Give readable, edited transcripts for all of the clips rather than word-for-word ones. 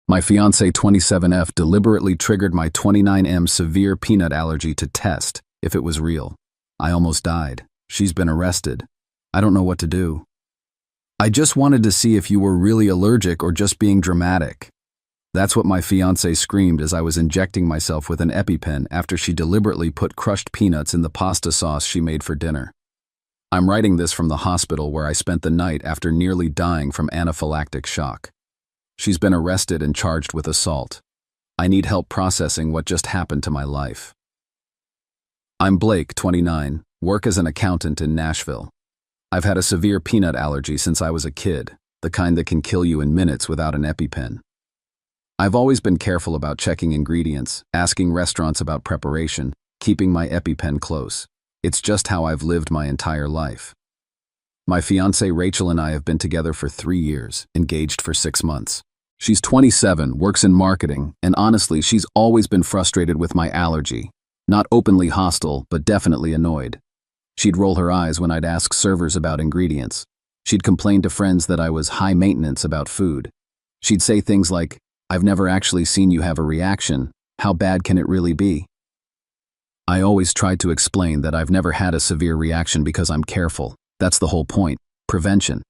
My fiancée 27F deliberately triggered my 29M severe peanut allergy to test if it was real. I almost died. She's been arrested. I don't know what to do. I just wanted to see if you were really allergic or just being dramatic. That's what my fiancée screamed as I was injecting myself with an EpiPen after she deliberately put crushed peanuts in the pasta sauce she made for dinner. I'm writing this from the hospital where I spent the night after nearly dying from anaphylactic shock. She's been arrested and charged with assault. I need help processing what just happened to my life. I'm Blake, 29, work as an accountant in Nashville. I've had a severe peanut allergy since I was a kid, the kind that can kill you in minutes without an EpiPen. I've always been careful about checking ingredients, asking restaurants about preparation, keeping my EpiPen close. It's just how I've lived my entire life. My fiancée Rachel and I have been together for 3 years, engaged for 6 months. She's 27, works in marketing, and honestly, she's always been frustrated with my allergy. Not openly hostile, but definitely annoyed. She'd roll her eyes when I'd ask servers about ingredients. She'd complain to friends that I was high maintenance about food. She'd say things like, "I've never actually seen you have a reaction. How bad can it really be?" I always tried to explain that I've never had a severe reaction because I'm careful. That's the whole point, prevention.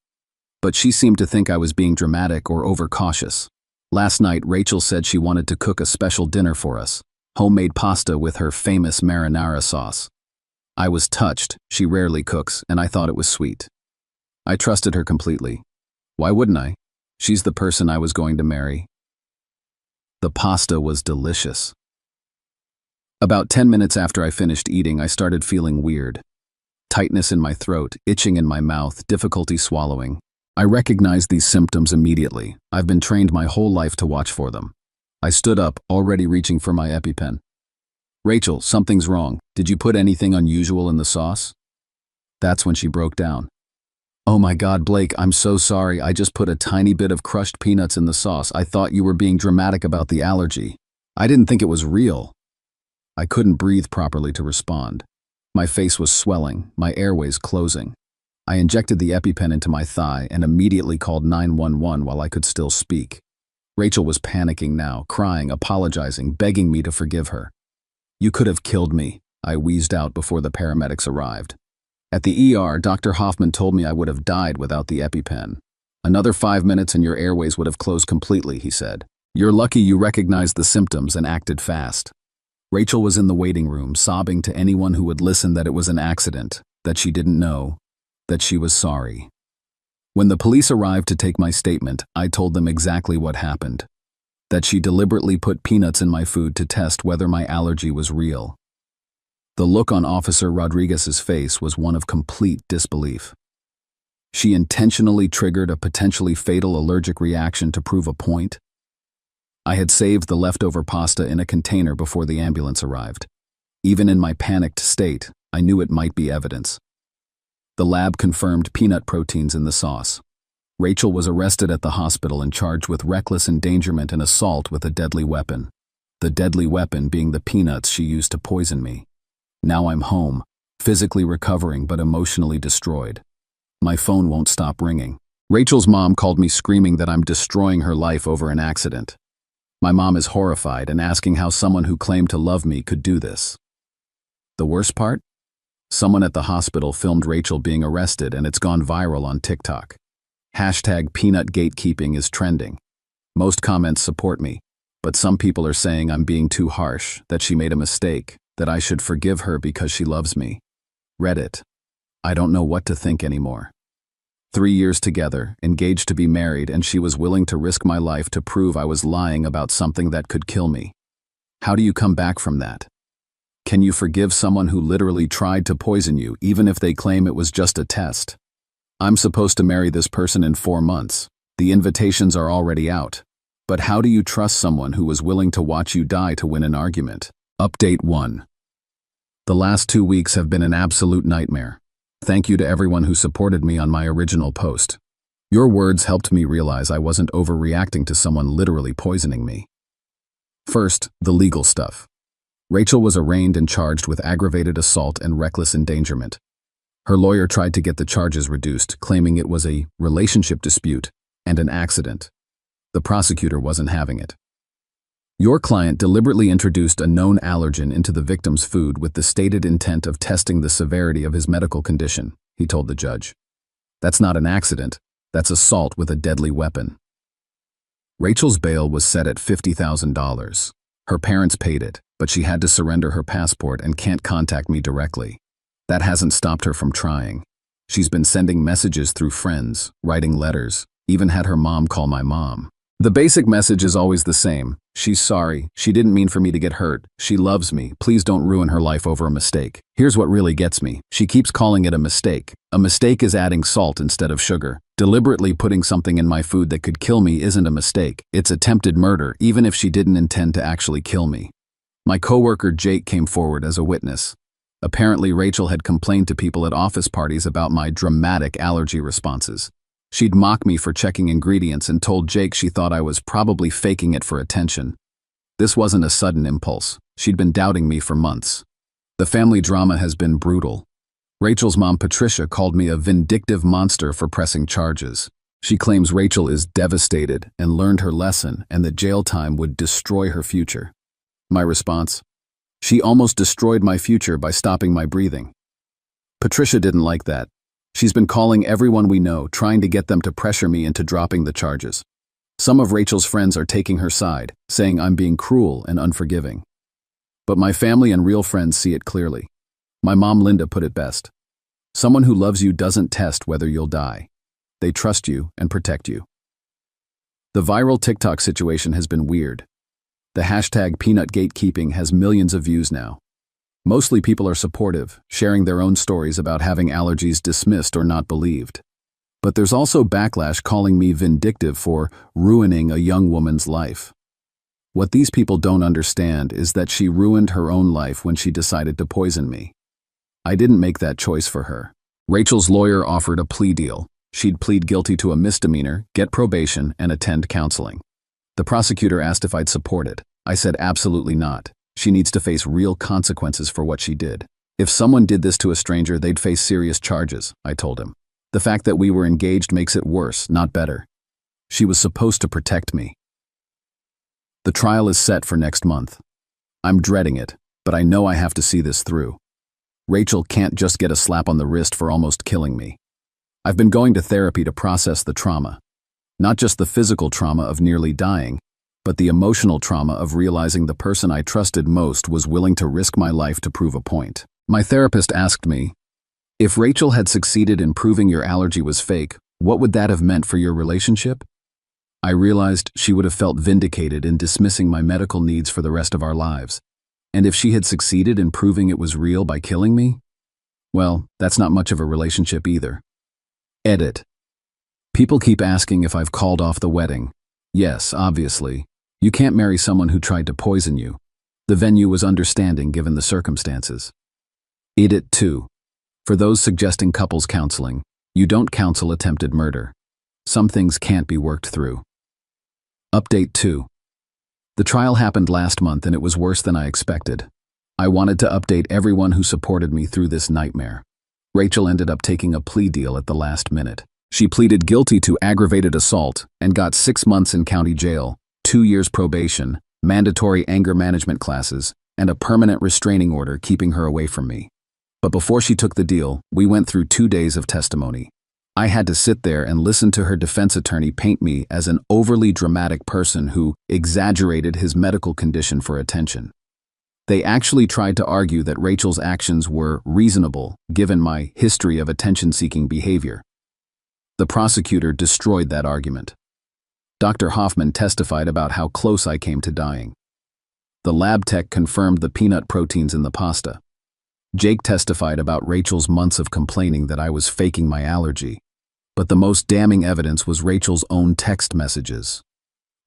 But she seemed to think I was being dramatic or overcautious. Last night, Rachel said she wanted to cook a special dinner for us, homemade pasta with her famous marinara sauce. I was touched. She rarely cooks, and I thought it was sweet. I trusted her completely. Why wouldn't I? She's the person I was going to marry. The pasta was delicious. About 10 minutes after I finished eating, I started feeling weird. Tightness in my throat, itching in my mouth, difficulty swallowing. I recognized these symptoms immediately. I've been trained my whole life to watch for them. I stood up, already reaching for my EpiPen. "Rachel, something's wrong. Did you put anything unusual in the sauce?" That's when she broke down. "Oh my God, Blake, I'm so sorry. I just put a tiny bit of crushed peanuts in the sauce. I thought you were being dramatic about the allergy. I didn't think it was real." I couldn't breathe properly to respond. My face was swelling, my airways closing. I injected the EpiPen into my thigh and immediately called 911 while I could still speak. Rachel was panicking now, crying, apologizing, begging me to forgive her. "You could have killed me," I wheezed out before the paramedics arrived. At the ER, Dr. Hoffman told me I would have died without the EpiPen. "Another 5 minutes and your airways would have closed completely," he said. "You're lucky you recognized the symptoms and acted fast." Rachel was in the waiting room, sobbing to anyone who would listen that it was an accident, that she didn't know, that she was sorry. When the police arrived to take my statement, I told them exactly what happened. That she deliberately put peanuts in my food to test whether my allergy was real. The look on Officer Rodriguez's face was one of complete disbelief. She intentionally triggered a potentially fatal allergic reaction to prove a point. I had saved the leftover pasta in a container before the ambulance arrived. Even in my panicked state, I knew it might be evidence. The lab confirmed peanut proteins in the sauce. Rachel was arrested at the hospital and charged with reckless endangerment and assault with a deadly weapon. The deadly weapon being the peanuts she used to poison me. Now I'm home, physically recovering but emotionally destroyed. My phone won't stop ringing. Rachel's mom called me screaming that I'm destroying her life over an accident. My mom is horrified and asking how someone who claimed to love me could do this. The worst part? Someone at the hospital filmed Rachel being arrested and it's gone viral on TikTok. Hashtag peanut gatekeeping is trending. Most comments support me, but some people are saying I'm being too harsh, that she made a mistake, that I should forgive her because she loves me. Reddit. I don't know what to think anymore. 3 years together, engaged to be married, and she was willing to risk my life to prove I was lying about something that could kill me. How do you come back from that? Can you forgive someone who literally tried to poison you, even if they claim it was just a test? I'm supposed to marry this person in 4 months. The invitations are already out. But how do you trust someone who was willing to watch you die to win an argument? Update 1. The last 2 weeks have been an absolute nightmare. Thank you to everyone who supported me on my original post. Your words helped me realize I wasn't overreacting to someone literally poisoning me. First, the legal stuff. Rachel was arraigned and charged with aggravated assault and reckless endangerment. Her lawyer tried to get the charges reduced, claiming it was a relationship dispute and an accident. The prosecutor wasn't having it. Your client deliberately introduced a known allergen into the victim's food with the stated intent of testing the severity of his medical condition, he told the judge. That's not an accident. That's assault with a deadly weapon. Rachel's bail was set at $50,000. Her parents paid it, but she had to surrender her passport and can't contact me directly. That hasn't stopped her from trying. She's been sending messages through friends, writing letters, even had her mom call my mom. The basic message is always the same. She's sorry. She didn't mean for me to get hurt. She loves me. Please don't ruin her life over a mistake. Here's what really gets me. She keeps calling it a mistake. A mistake is adding salt instead of sugar. Deliberately putting something in my food that could kill me isn't a mistake. It's attempted murder, even if she didn't intend to actually kill me. My coworker Jake came forward as a witness. Apparently, Rachel had complained to people at office parties about my dramatic allergy responses. She'd mock me for checking ingredients and told Jake she thought I was probably faking it for attention. This wasn't a sudden impulse. She'd been doubting me for months. The family drama has been brutal. Rachel's mom, Patricia, called me a vindictive monster for pressing charges. She claims Rachel is devastated and learned her lesson and that jail time would destroy her future. My response? She almost destroyed my future by stopping my breathing. Patricia didn't like that. She's been calling everyone we know, trying to get them to pressure me into dropping the charges. Some of Rachel's friends are taking her side, saying I'm being cruel and unforgiving. But my family and real friends see it clearly. My mom Linda put it best. Someone who loves you doesn't test whether you'll die. They trust you and protect you. The viral TikTok situation has been weird. The hashtag peanut gatekeeping has millions of views now. Mostly people are supportive, sharing their own stories about having allergies dismissed or not believed. But there's also backlash calling me vindictive for ruining a young woman's life. What these people don't understand is that she ruined her own life when she decided to poison me. I didn't make that choice for her. Rachel's lawyer offered a plea deal. She'd plead guilty to a misdemeanor, get probation, and attend counseling. The prosecutor asked if I'd support it. I said absolutely not. She needs to face real consequences for what she did. If someone did this to a stranger, they'd face serious charges, I told him. The fact that we were engaged makes it worse, not better. She was supposed to protect me. The trial is set for next month. I'm dreading it, but I know I have to see this through. Rachel can't just get a slap on the wrist for almost killing me. I've been going to therapy to process the trauma. Not just the physical trauma of nearly dying, but the emotional trauma of realizing the person I trusted most was willing to risk my life to prove a point. My therapist asked me, if Rachel had succeeded in proving your allergy was fake, what would that have meant for your relationship? I realized she would have felt vindicated in dismissing my medical needs for the rest of our lives. And if she had succeeded in proving it was real by killing me? Well, that's not much of a relationship either. Edit. People keep asking if I've called off the wedding. Yes, obviously. You can't marry someone who tried to poison you. The venue was understanding given the circumstances. Edit 2. For those suggesting couples counseling, you don't counsel attempted murder. Some things can't be worked through. Update 2. The trial happened last month and it was worse than I expected. I wanted to update everyone who supported me through this nightmare. Rachel ended up taking a plea deal at the last minute. She pleaded guilty to aggravated assault and got 6 months in county jail, 2 years probation, mandatory anger management classes, and a permanent restraining order keeping her away from me. But before she took the deal, we went through 2 days of testimony. I had to sit there and listen to her defense attorney paint me as an overly dramatic person who exaggerated his medical condition for attention. They actually tried to argue that Rachel's actions were reasonable given my history of attention-seeking behavior. The prosecutor destroyed that argument. Dr. Hoffman testified about how close I came to dying. The lab tech confirmed the peanut proteins in the pasta. Jake testified about Rachel's months of complaining that I was faking my allergy. But the most damning evidence was Rachel's own text messages.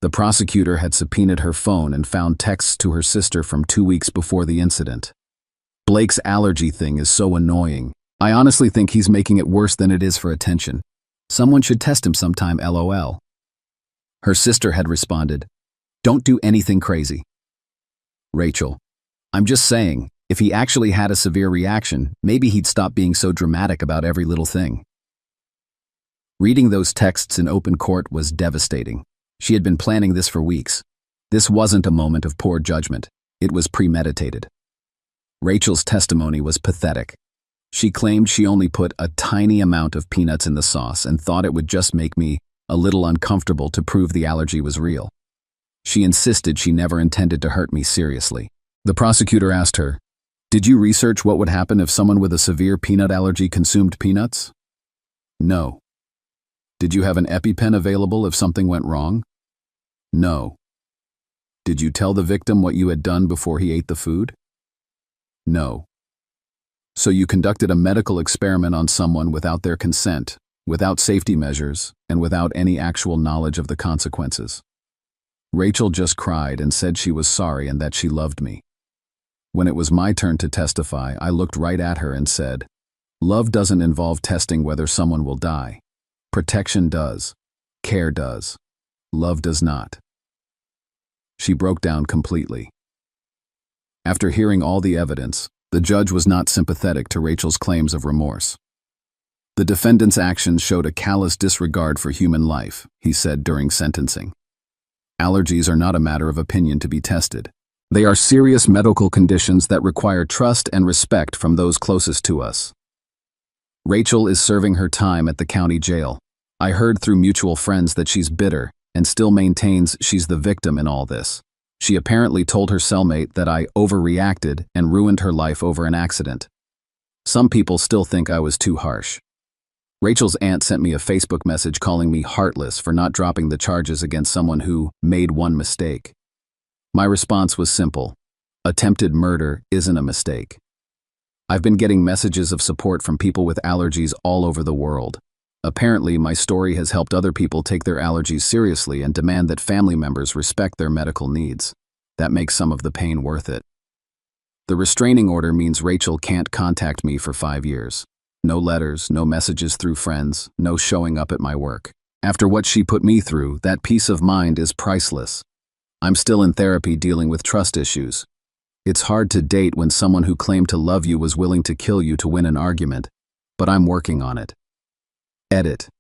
The prosecutor had subpoenaed her phone and found texts to her sister from 2 weeks before the incident. Blake's allergy thing is so annoying. I honestly think he's making it worse than it is for attention. Someone should test him sometime, LOL. Her sister had responded, "Don't do anything crazy." Rachel, I'm just saying, if he actually had a severe reaction, maybe he'd stop being so dramatic about every little thing. Reading those texts in open court was devastating. She had been planning this for weeks. This wasn't a moment of poor judgment. It was premeditated. Rachel's testimony was pathetic. She claimed she only put a tiny amount of peanuts in the sauce and thought it would just make me a little uncomfortable to prove the allergy was real. She insisted she never intended to hurt me seriously. The prosecutor asked her, "Did you research what would happen if someone with a severe peanut allergy consumed peanuts?" "No." "Did you have an EpiPen available if something went wrong?" "No." "Did you tell the victim what you had done before he ate the food?" "No." "So you conducted a medical experiment on someone without their consent, without safety measures, and without any actual knowledge of the consequences." Rachel just cried and said she was sorry and that she loved me. When it was my turn to testify, I looked right at her and said, "Love doesn't involve testing whether someone will die. Protection does. Care does. Love does not." She broke down completely. After hearing all the evidence, the judge was not sympathetic to Rachel's claims of remorse. "The defendant's actions showed a callous disregard for human life," he said during sentencing. "Allergies are not a matter of opinion to be tested. They are serious medical conditions that require trust and respect from those closest to us." Rachel is serving her time at the county jail. I heard through mutual friends that she's bitter and still maintains she's the victim in all this. She apparently told her cellmate that I overreacted and ruined her life over an accident. Some people still think I was too harsh. Rachel's aunt sent me a Facebook message calling me heartless for not dropping the charges against someone who made one mistake. My response was simple: attempted murder isn't a mistake. I've been getting messages of support from people with allergies all over the world. Apparently, my story has helped other people take their allergies seriously and demand that family members respect their medical needs. That makes some of the pain worth it. The restraining order means Rachel can't contact me for 5 years. No letters, no messages through friends, no showing up at my work. After what she put me through, that peace of mind is priceless. I'm still in therapy dealing with trust issues. It's hard to date when someone who claimed to love you was willing to kill you to win an argument, but I'm working on it. Edit.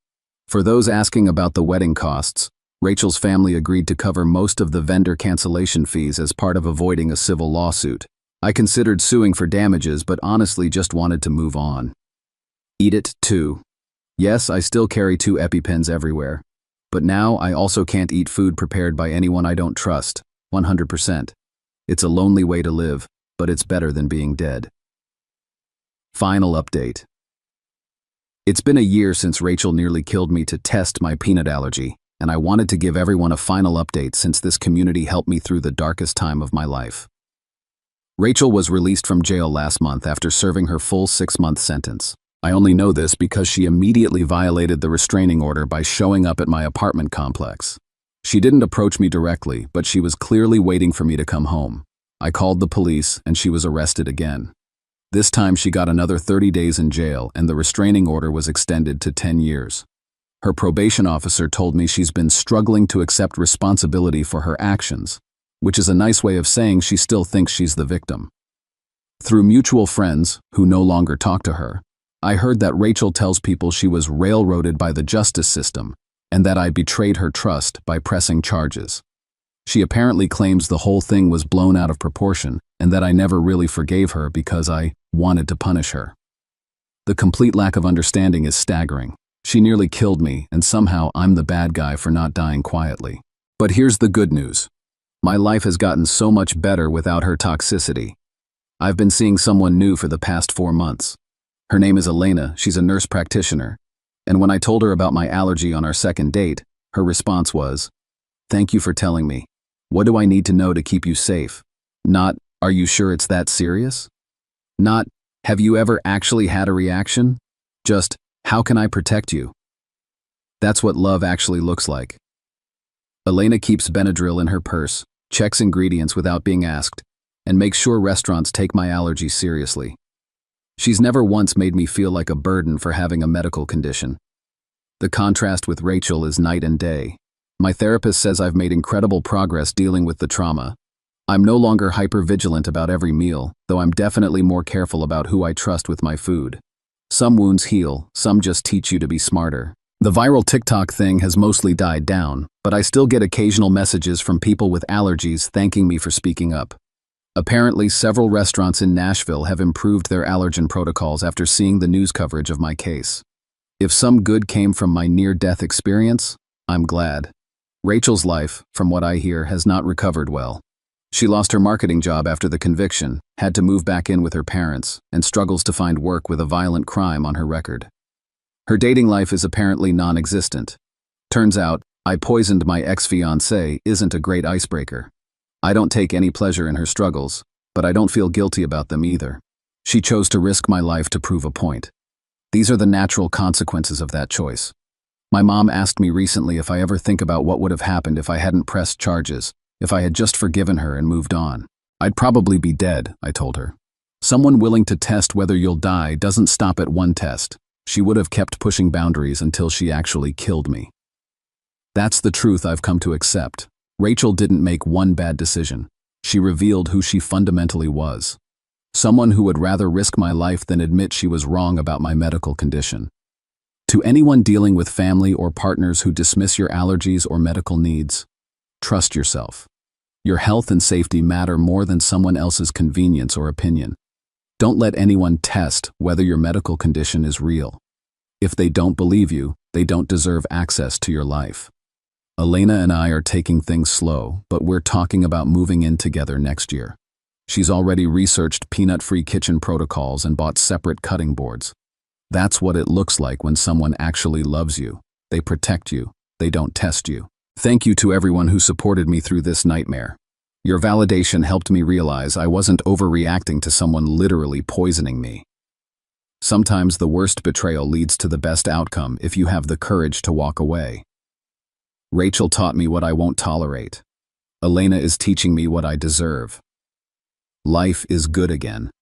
For those asking about the wedding costs, Rachel's family agreed to cover most of the vendor cancellation fees as part of avoiding a civil lawsuit. I considered suing for damages, but honestly just wanted to move on. Eat it, too. Yes, I still carry 2 EpiPens everywhere. But now I also can't eat food prepared by anyone I don't trust, 100%. It's a lonely way to live, but it's better than being dead. Final update. It's been a year since Rachel nearly killed me to test my peanut allergy, and I wanted to give everyone a final update since this community helped me through the darkest time of my life. Rachel was released from jail last month after serving her full 6-month sentence. I only know this because she immediately violated the restraining order by showing up at my apartment complex. She didn't approach me directly, but she was clearly waiting for me to come home. I called the police, and she was arrested again. This time she got another 30 days in jail, and the restraining order was extended to 10 years. Her probation officer told me she's been struggling to accept responsibility for her actions, which is a nice way of saying she still thinks she's the victim. Through mutual friends, who no longer talk to her, I heard that Rachel tells people she was railroaded by the justice system and that I betrayed her trust by pressing charges. She apparently claims the whole thing was blown out of proportion and that I never really forgave her because I wanted to punish her. The complete lack of understanding is staggering. She nearly killed me, and somehow I'm the bad guy for not dying quietly. But here's the good news. My life has gotten so much better without her toxicity. I've been seeing someone new for the past 4 months. Her name is Elena, she's a nurse practitioner. And when I told her about my allergy on our second date, her response was, "Thank you for telling me. What do I need to know to keep you safe?" Not, "Are you sure it's that serious?" Not, "Have you ever actually had a reaction?" Just, "How can I protect you?" That's what love actually looks like. Elena keeps Benadryl in her purse, checks ingredients without being asked, and makes sure restaurants take my allergy seriously. She's never once made me feel like a burden for having a medical condition. The contrast with Rachel is night and day. My therapist says I've made incredible progress dealing with the trauma. I'm no longer hyper-vigilant about every meal, though I'm definitely more careful about who I trust with my food. Some wounds heal, some just teach you to be smarter. The viral TikTok thing has mostly died down, but I still get occasional messages from people with allergies thanking me for speaking up. Apparently, several restaurants in Nashville have improved their allergen protocols after seeing the news coverage of my case. If some good came from my near-death experience, I'm glad. Rachel's life, from what I hear, has not recovered well. She lost her marketing job after the conviction, had to move back in with her parents, and struggles to find work with a violent crime on her record. Her dating life is apparently non-existent. Turns out, I poisoned my ex-fiancée isn't a great icebreaker. I don't take any pleasure in her struggles, but I don't feel guilty about them either. She chose to risk my life to prove a point. These are the natural consequences of that choice. My mom asked me recently if I ever think about what would have happened if I hadn't pressed charges, if I had just forgiven her and moved on. I'd probably be dead, I told her. Someone willing to test whether you'll die doesn't stop at one test. She would have kept pushing boundaries until she actually killed me. That's the truth I've come to accept. Rachel didn't make one bad decision. She revealed who she fundamentally was. Someone who would rather risk my life than admit she was wrong about my medical condition. To anyone dealing with family or partners who dismiss your allergies or medical needs, trust yourself. Your health and safety matter more than someone else's convenience or opinion. Don't let anyone test whether your medical condition is real. If they don't believe you, they don't deserve access to your life. Elena and I are taking things slow, but we're talking about moving in together next year. She's already researched peanut-free kitchen protocols and bought separate cutting boards. That's what it looks like when someone actually loves you. They protect you. They don't test you. Thank you to everyone who supported me through this nightmare. Your validation helped me realize I wasn't overreacting to someone literally poisoning me. Sometimes the worst betrayal leads to the best outcome if you have the courage to walk away. Rachel taught me what I won't tolerate. Elena is teaching me what I deserve. Life is good again.